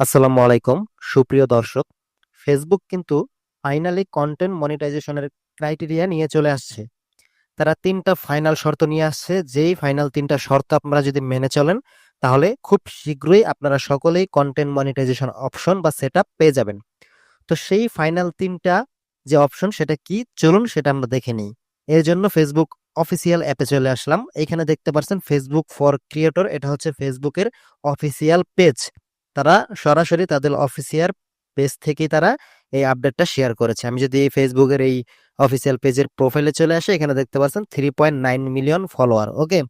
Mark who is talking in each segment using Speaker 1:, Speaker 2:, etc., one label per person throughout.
Speaker 1: আসসালামু আলাইকুম সুপ্রিয় দর্শক। ফেসবুক কিন্তু ফাইনালি কন্টেন্ট মনিটাইজেশনের ক্রাইটেরিয়া নিয়ে চলে আসছে। তারা ৩টা ফাইনাল শর্ত নিয়ে আসছে, যেই ফাইনাল ৩টা শর্ত আপনারা যদি মেনে চলেন তাহলে খুব শীঘ্রই আপনারা সকলেই কন্টেন্ট মনিটাইজেশন অপশন বা সেটআপ পেয়ে যাবেন। তো সেই ফাইনাল ৩টা যে অপশন সেটা কি, চলুন সেটা আমরা দেখে নিই। এর জন্য ফেসবুক অফিসিয়াল অ্যাপে চলে আসলাম। এখানে দেখতে পাচ্ছেন ফেসবুক ফর ক্রিয়েটর, এটা হচ্ছে ফেসবুকের অফিসিয়াল পেজ। তারা সরাসরি তাদের অফিসিয়াল পেজ থেকেই তারা এই আপডেটটা শেয়ার করেছে। আমি যদি এই ফেসবুকের এই অফিসিয়াল পেজের প্রোফাইলে চলে আসে, এখানে দেখতে পাচ্ছেন 3.9 মিলিয়ন ফলোয়ার। ওকে,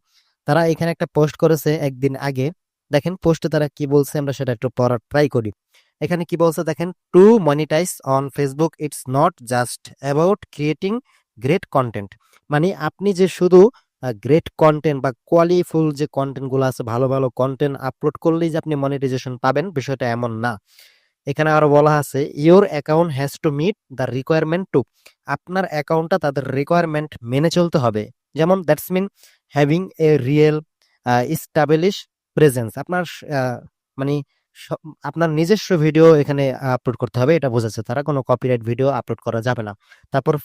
Speaker 1: তারা এখানে একটা পোস্ট করেছে একদিন আগে। দেখেন পোস্টে তারা কি বলছে, আমরা সেটা একটু পড়ার ট্রাই করি। এখানে কি বলছে দেখেন, to monetize on Facebook it's not just about creating great content. মানে আপনি যে শুধু গ্রেট কন্টেন্ট বা কোয়ালিফুল যে কন্টেন্ট গুলো আছে, ভালো ভালো কন্টেন্ট আপলোড করলেই যে আপনি মনিটাইজেশন পাবেন, বিষয়টা এমন না। এখানে আরো বলা আছে your account has to meet the requirement too. আপনার অ্যাকাউন্টটা তাদের রিকোয়ারমেন্ট মেনে চলতে হবে। যেমন that's mean having a real establish presence. আপনার মানে আপনার নিজস্ব ভিডিও এখানে আপলোড করতে হবে, এটা বোঝাচ্ছে তারা। কোনো কপিরাইট ভিডিও আপলোড করা যাবে না। তারপর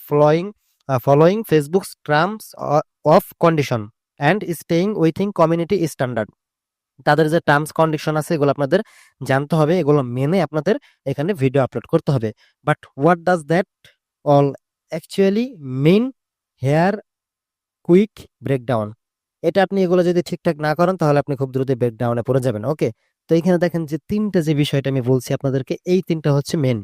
Speaker 1: following Facebook terms of condition and staying within community standard. তাদের যে টার্মস কন্ডিশন আছে এগুলো আপনাদের জানতে হবে, এগুলো মেনে আপনাদের এখানে ভিডিও আপলোড করতে হবে। But what does that all actually mean here? Quick breakdown. এটা আপনি এগুলো যদি ঠিকঠাক না করেন তাহলে আপনি খুব দ্রুত ব্রেকডাউনে পড়ে যাবেন। ওকে, তো এখানে দেখেন যে ৩টা যে বিষয়টা আমি বলছি আপনাদেরকে, এই ৩টা হচ্ছে মেন।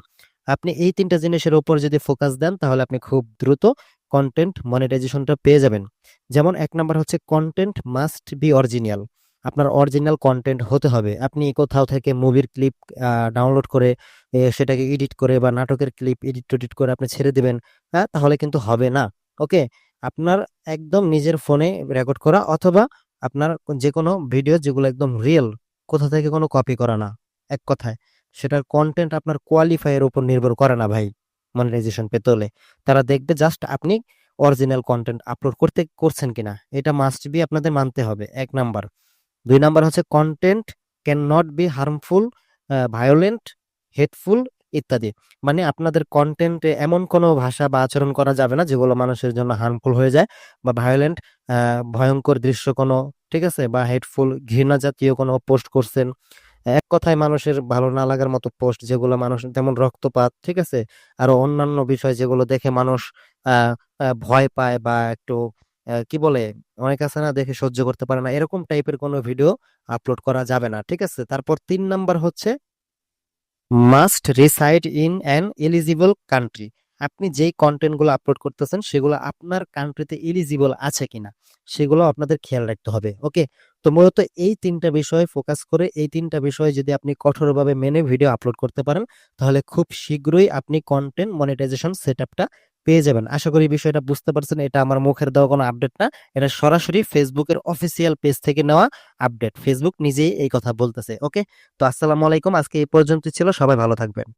Speaker 1: আপনি এই ৩টা জিনিসের উপর যদি ফোকাস দেন তাহলে আপনি খুব দ্রুত কন্টেন্ট মনিটাইজেশনটা পেয়ে যাবেন। যেমন ১ নাম্বার হচ্ছে কন্টেন্ট মাস্ট বি অরিজিনাল। আপনার অরিজিনাল কন্টেন্ট হতে হবে। আপনি কোথাও থেকে মুভির ক্লিপ ডাউনলোড করে সেটাকে এডিট করে বা নাটকের ক্লিপ এডিট করে আপনি ছেড়ে দিবেন, হ্যাঁ, তাহলে কিন্তু হবে না। ওকে, আপনার একদম নিজের ফোনে রেকর্ড করা অথবা আপনার যে কোনো ভিডিও যেগুলো একদম রিয়েল, কোথা থেকে কোনো কপি করা না, এক কথায় সেটার কন্টেন্ট আপনার কোয়ালিফাই এর উপর নির্ভর করে না ভাই। মনিটাইজেশন পেতে হলে তারা দেখবে জাস্ট আপনি অরিজিনাল কন্টেন্ট আপলোড করছেন কিনা, এটা মাস্ট বি আপনাদের মানতে হবে, ১ নাম্বার। ২ নাম্বার হচ্ছে content can not be harmful, violent, hateful ইত্যাদি। মানে আপনাদের কন্টেন্টে এমন কোনো ভাষা বা আচরণ করা যাবে না যেগুলো মানুষের জন্য হার্মফুল হয়ে যায়, বা ভায়োলেন্ট, ভয়ঙ্কর দৃশ্য কোনো, ঠিক আছে, বা হেটফুল ঘৃণা জাতীয় কোনো পোস্ট করছেন। এক কথায় মানুষের ভালো না লাগার মতো পোস্ট, যেগুলো মানুষ, যেমন রক্তপাত, ঠিক আছে, আরো অন্যান্য বিষয় যেগুলো দেখে মানুষ ভয় পায় বা একটু কি বলে, অনেক আছে না দেখে সহ্য করতে পারে না, এরকম টাইপের কোনো ভিডিও আপলোড করা যাবে না, ঠিক আছে। তারপর ৩ নাম্বার হচ্ছে must reside in an eligible country. আপনি যেই কন্টেন্ট গুলো আপলোড করতেছেন সেগুলো আপনার কান্ট্রিতে এলিজিবল আছে কিনা সেগুলো আপনাদের খেয়াল রাখতে হবে। ওকে, তো মূলত এই ৩টা বিষয়ে ফোকাস করে, এই ৩টা বিষয়ে যদি আপনি কঠোরভাবে মেনে ভিডিও আপলোড করতে পারেন তাহলে খুব শীঘ্রই আপনি কন্টেন্ট মনিটাইজেশন সেটআপটা পেয়ে যাবেন। আশা করি বিষয়টা বুঝতে পারছেন। এটা আমার মুখের দেওয়া কোনো আপডেট না, এটা সরাসরি ফেসবুকের অফিসিয়াল পেজ থেকে নেওয়া আপডেট। ফেসবুক নিজেই এই কথা বলতেছে। ওকে, তো আসসালামু আলাইকুম, আজকে এই পর্যন্ত ছিল। সবাই ভালো থাকবেন।